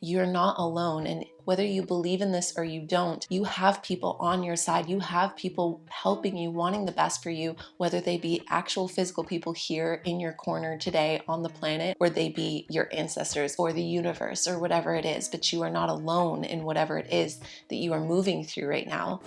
you're not alone. And whether you believe in this or you don't, you have people on your side. You have people helping you, wanting the best for you, whether they be actual physical people here in your corner today on the planet, or they be your ancestors or the universe or whatever it is. But you are not alone in whatever it is that you are moving through right now.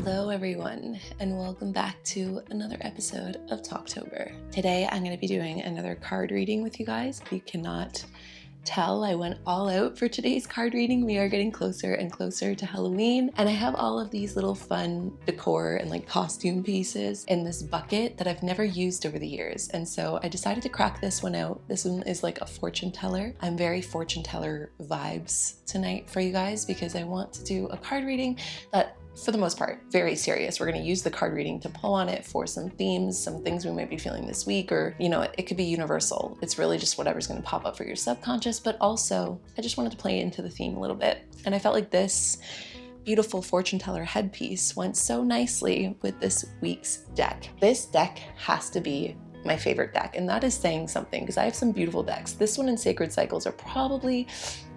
Hello everyone, and welcome back to another episode of Talktober. Today I'm going to be doing another card reading with you guys. If you cannot tell, I went all out for today's card reading. We are getting closer and closer to Halloween, and I have all of these little fun decor and like costume pieces in this bucket that I've never used over the years, and so I decided to crack this one out. This one is like a fortune teller. I'm very fortune teller vibes tonight for you guys because I want to do a card reading that, for the most part, very serious. We're going to use the card reading to pull on it for some themes, some things we might be feeling this week, or, you know, it could be universal. It's really just whatever's going to pop up for your subconscious, but also I just wanted to play into the theme a little bit. And I felt like this beautiful fortune teller headpiece went so nicely with this week's deck. This deck has to be my favorite deck, and that is saying something because I have some beautiful decks. This one and Sacred Cycles are probably,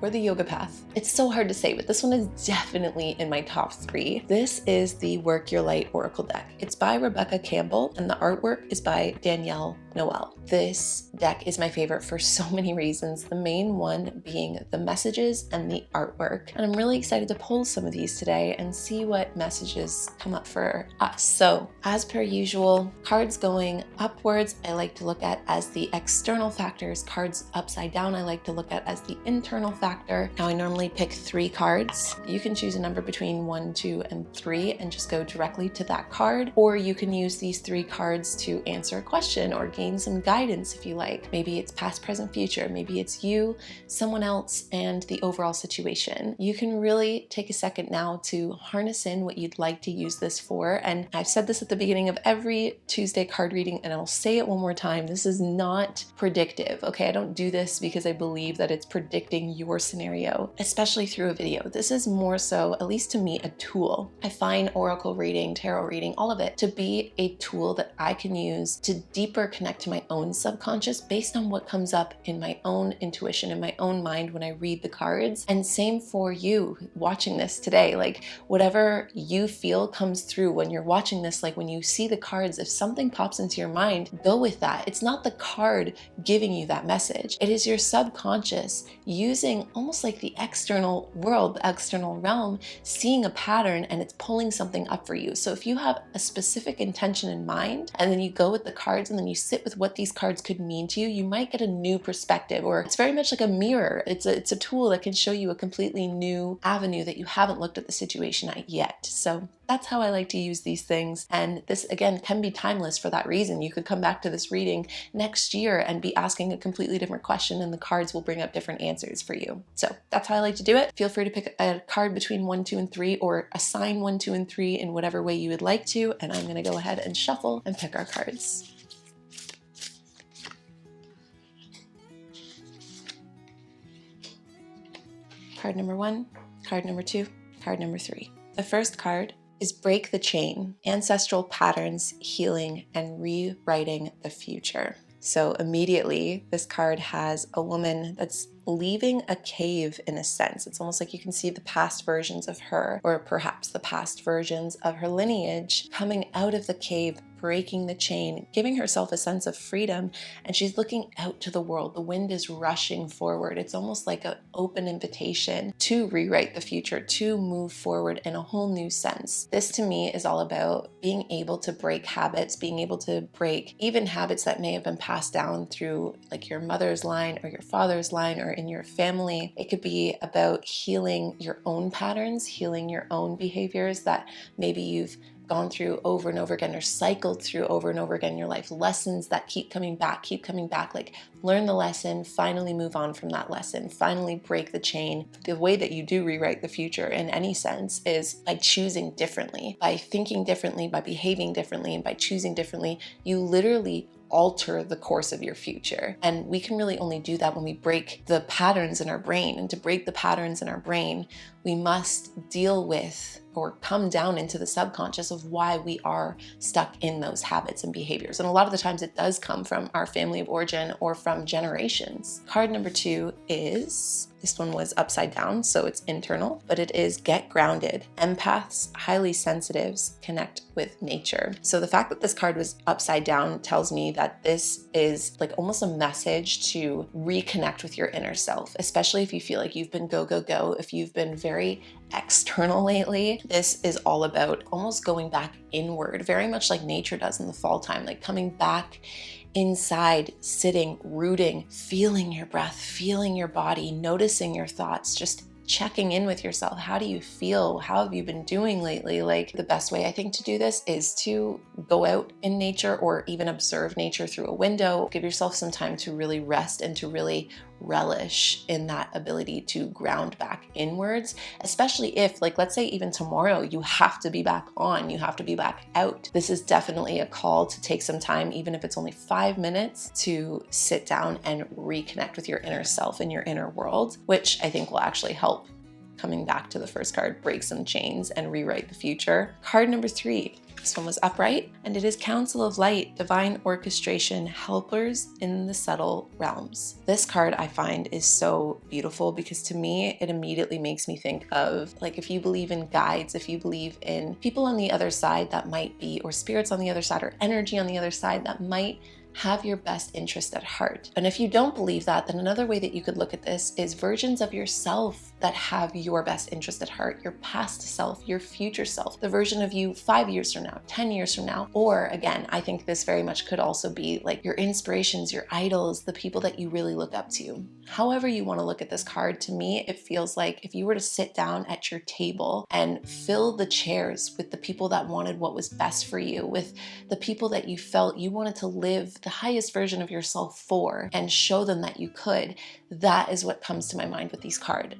or the Yoga Path. It's so hard to say, but this one is definitely in my top 3. This is the Work Your Light Oracle deck. It's by Rebecca Campbell, and the artwork is by Danielle Noel. This deck is my favorite for so many reasons, the main one being the messages and the artwork. And I'm really excited to pull some of these today and see what messages come up for us. So, as per usual, cards going upwards, I like to look at as the external factors. Cards upside down, I like to look at as the internal factors. Now I normally pick 3 cards. You can choose a number between 1, 2, and 3 and just go directly to that card, or you can use these 3 cards to answer a question or gain some guidance if you like. Maybe it's past, present, future. Maybe it's you, someone else, and the overall situation. You can really take a second now to harness in what you'd like to use this for. And I've said this at the beginning of every Tuesday card reading, and I'll say it one more time. This is not predictive, okay? I don't do this because I believe that it's predicting your scenario, especially through a video. This is more so, at least to me, a tool. I find oracle reading, tarot reading, all of it to be a tool that I can use to deeper connect to my own subconscious based on what comes up in my own intuition, in my own mind when I read the cards. And same for you watching this today. Like whatever you feel comes through when you're watching this, like when you see the cards, if something pops into your mind, go with that. It's not the card giving you that message. It is your subconscious using almost like the external world, the external realm, seeing a pattern and it's pulling something up for you. So if you have a specific intention in mind and then you go with the cards and then you sit with what these cards could mean to you, you might get a new perspective, or it's very much like a mirror. It's a tool that can show you a completely new avenue that you haven't looked at the situation at yet. So that's how I like to use these things. And this, again, can be timeless for that reason. You could come back to this reading next year and be asking a completely different question, and the cards will bring up different answers for you. So that's how I like to do it. Feel free to pick a card between 1, 2, and 3, or assign 1, 2, and 3 in whatever way you would like to. And I'm going to go ahead and shuffle and pick our cards. Card number 1, card number 2, card number 3. The first card is Break the Chain, Ancestral Patterns, Healing, and Rewriting the Future. So immediately, this card has a woman that's leaving a cave in a sense. It's almost like you can see the past versions of her, or perhaps the past versions of her lineage, coming out of the cave, breaking the chain, giving herself a sense of freedom, and she's looking out to the world. The wind is rushing forward. It's almost like an open invitation to rewrite the future, to move forward in a whole new sense. This to me is all about being able to break habits, being able to break even habits that may have been passed down through like your mother's line or your father's line or in your family. It could be about healing your own patterns, healing your own behaviors that maybe you've gone through over and over again, or cycled through over and over again in your life. Lessons that keep coming back, like learn the lesson, finally move on from that lesson, finally break the chain. The way that you do rewrite the future in any sense is by choosing differently, by thinking differently, by behaving differently, and by choosing differently. You literally alter the course of your future. And we can really only do that when we break the patterns in our brain. And to break the patterns in our brain, we must deal with or come down into the subconscious of why we are stuck in those habits and behaviors. And a lot of the times it does come from our family of origin or from generations. Card number 2 is, this one was upside down, so it's internal, but it is get grounded. Empaths, highly sensitives, connect with nature. So the fact that this card was upside down tells me that this is like almost a message to reconnect with your inner self, especially if you feel like you've been go, go, go, if you've been very external lately. This is all about almost going back inward, very much like nature does in the fall time, like coming back inside, sitting, rooting, feeling your breath, feeling your body, noticing your thoughts, just checking in with yourself. How do you feel? How have you been doing lately? Like, the best way I think to do this is to go out in nature or even observe nature through a window. Give yourself some time to really rest and to really relish in that ability to ground back inwards, especially if, like, let's say even tomorrow you have to be back on, you have to be back out. This is definitely a call to take some time, even if it's only 5 minutes, to sit down and reconnect with your inner self and your inner world, which I think will actually help. Coming back to the first card, break some chains and rewrite the future. Card number 3. This one was upright, and it is Council of Light, Divine Orchestration, Helpers in the Subtle Realms. This card I find is so beautiful because to me, it immediately makes me think of, like, if you believe in guides, if you believe in people on the other side that might be, or spirits on the other side, or energy on the other side that might have your best interest at heart. And if you don't believe that, then another way that you could look at this is versions of yourself that have your best interest at heart, your past self, your future self, the version of you 5 years from now, 10 years from now. Or again, I think this very much could also be like your inspirations, your idols, the people that you really look up to. However you want to look at this card, to me, it feels like if you were to sit down at your table and fill the chairs with the people that wanted what was best for you, with the people that you felt you wanted to live the highest version of yourself for, and show them that you could, that is what comes to my mind with this card.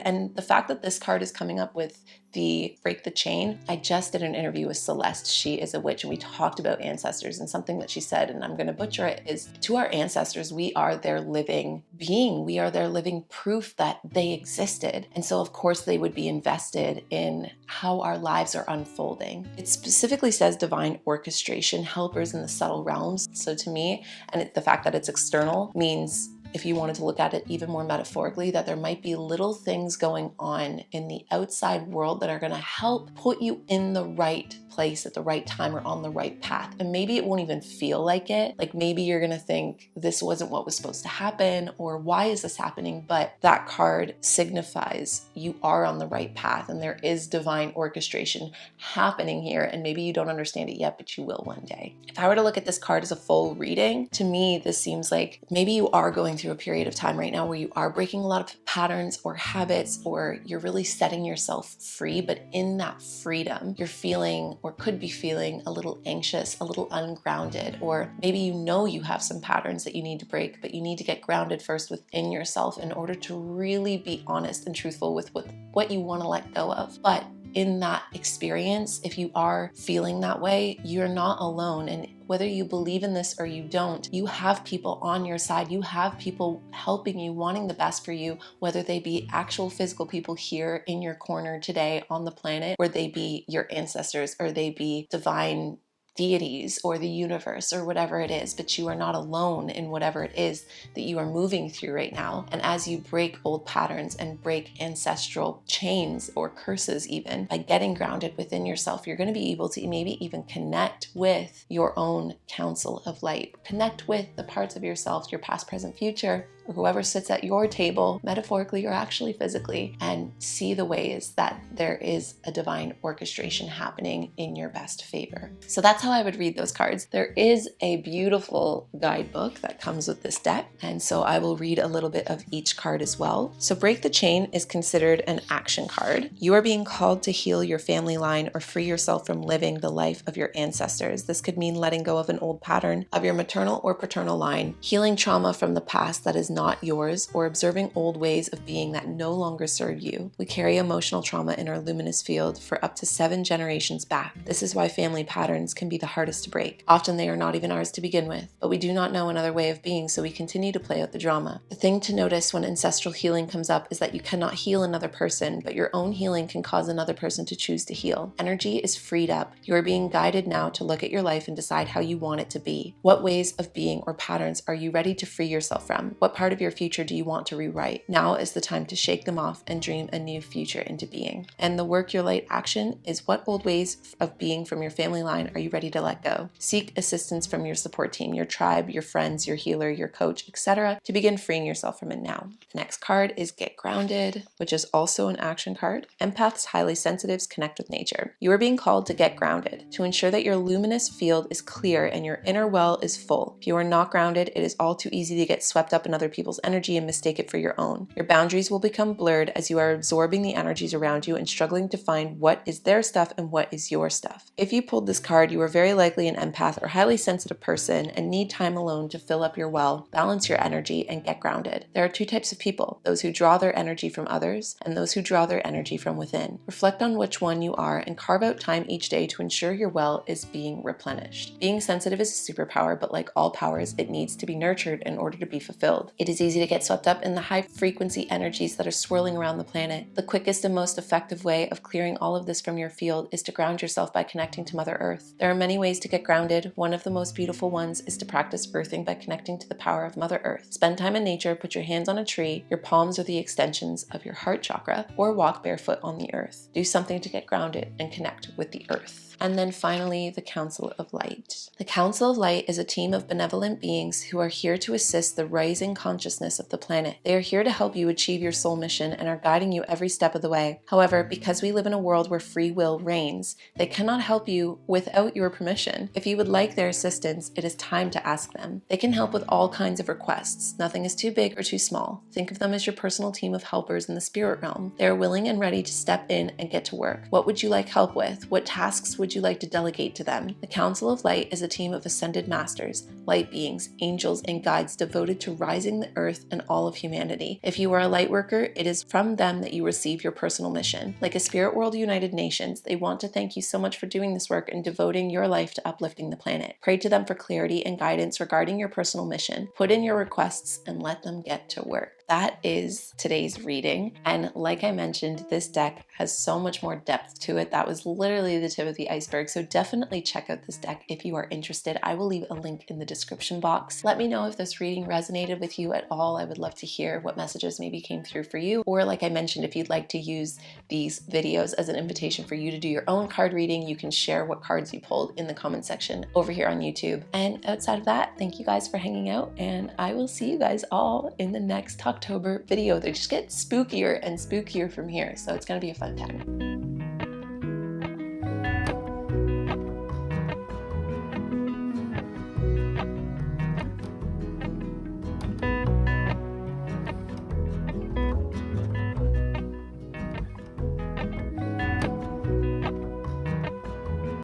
And the fact that this card is coming up with the break the chain, I just did an interview with Celeste. She is a witch, and we talked about ancestors, and something that she said, and I'm going to butcher it, is to our ancestors, we are their living being. We are their living proof that they existed. And so of course they would be invested in how our lives are unfolding. It specifically says divine orchestration, helpers in the subtle realms. So to me, and the fact that it's external means, if you wanted to look at it even more metaphorically, that there might be little things going on in the outside world that are going to help put you in the right place at the right time or on the right path. And maybe it won't even feel like it. Like maybe you're going to think this wasn't what was supposed to happen, or why is this happening? But that card signifies you are on the right path and there is divine orchestration happening here. And maybe you don't understand it yet, but you will one day. If I were to look at this card as a full reading, to me, this seems like maybe you are going through a period of time right now where you are breaking a lot of patterns or habits, or you're really setting yourself free. But in that freedom, you're feeling, or could be feeling, a little anxious, a little ungrounded, or maybe you know you have some patterns that you need to break, but you need to get grounded first within yourself in order to really be honest and truthful with what you want to let go of. But in that experience, if you are feeling that way, you're not alone. And whether you believe in this or you don't, you have people on your side. You have people helping you, wanting the best for you, whether they be actual physical people here in your corner today on the planet, or they be your ancestors, or they be divine deities or the universe or whatever it is. But you are not alone in whatever it is that you are moving through right now. And as you break old patterns and break ancestral chains or curses, even by getting grounded within yourself, you're going to be able to maybe even connect with your own council of light, connect with the parts of yourself, your past, present, future, or whoever sits at your table, metaphorically or actually physically, and see the ways that there is a divine orchestration happening in your best favor. So that's how I would read those cards. There is a beautiful guidebook that comes with this deck, and so I will read a little bit of each card as well. So Break the Chain is considered an action card. You are being called to heal your family line or free yourself from living the life of your ancestors. This could mean letting go of an old pattern of your maternal or paternal line, healing trauma from the past that is not yours or observing old ways of being that no longer serve you. We carry emotional trauma in our luminous field for up to 7 generations back. This is why family patterns can be the hardest to break. Often they are not even ours to begin with, but we do not know another way of being, so we continue to play out the drama. The thing to notice when ancestral healing comes up is that you cannot heal another person, but your own healing can cause another person to choose to heal. Energy is freed up. You are being guided now to look at your life and decide how you want it to be. What ways of being or patterns are you ready to free yourself from? What part of your future do you want to rewrite? Now is the time to shake them off and dream a new future into being. And the Work Your Light action is, what old ways of being from your family line are you ready to let go? Seek assistance from your support team, your tribe, your friends, your healer, your coach, etc. to begin freeing yourself from it now. The next card is Get Grounded, which is also an action card. Empaths, highly sensitives, connect with nature. You are being called to get grounded, to ensure that your luminous field is clear and your inner well is full. If you are not grounded, it is all too easy to get swept up in other people's energy and mistake it for your own. Your boundaries will become blurred as you are absorbing the energies around you and struggling to find what is their stuff and what is your stuff. If you pulled this card, you are very likely an empath or highly sensitive person and need time alone to fill up your well, balance your energy, and get grounded. There are 2 types of people: those who draw their energy from others and those who draw their energy from within. Reflect on which one you are and carve out time each day to ensure your well is being replenished. Being sensitive is a superpower, but like all powers, it needs to be nurtured in order to be fulfilled. It is easy to get swept up in the high frequency energies that are swirling around the planet. The quickest and most effective way of clearing all of this from your field is to ground yourself by connecting to Mother Earth. There are many ways to get grounded. One of the most beautiful ones is to practice earthing by connecting to the power of Mother Earth. Spend time in nature, put your hands on a tree, your palms are the extensions of your heart chakra, or walk barefoot on the earth. Do something to get grounded and connect with the earth. And then finally, the Council of Light. The Council of Light is a team of benevolent beings who are here to assist the rising consciousness of the planet. They are here to help you achieve your soul mission and are guiding you every step of the way. However, because we live in a world where free will reigns, they cannot help you without your permission. If you would like their assistance, it is time to ask them. They can help with all kinds of requests. Nothing is too big or too small. Think of them as your personal team of helpers in the spirit realm. They are willing and ready to step in and get to work. What would you like help with? What tasks would you like to delegate to them? The Council of Light is a team of ascended masters, light beings, angels, and guides devoted to rising the earth and all of humanity. If you are a light worker, it is from them that you receive your personal mission. Like a Spirit World United Nations, they want to thank you so much for doing this work and devoting your life to uplifting the planet. Pray to them for clarity and guidance regarding your personal mission. Put in your requests and let them get to work. That is today's reading. And like I mentioned, this deck has so much more depth to it. That was literally the tip of the iceberg. So definitely check out this deck if you are interested. I will leave a link in the description box. Let me know if this reading resonated with you at all. I would love to hear what messages maybe came through for you. Or like I mentioned, if you'd like to use these videos as an invitation for you to do your own card reading, you can share what cards you pulled in the comment section over here on YouTube. And outside of that, thank you guys for hanging out, and I will see you guys all in the next Talktober video. They just get spookier and spookier from here, so it's gonna be a fun time.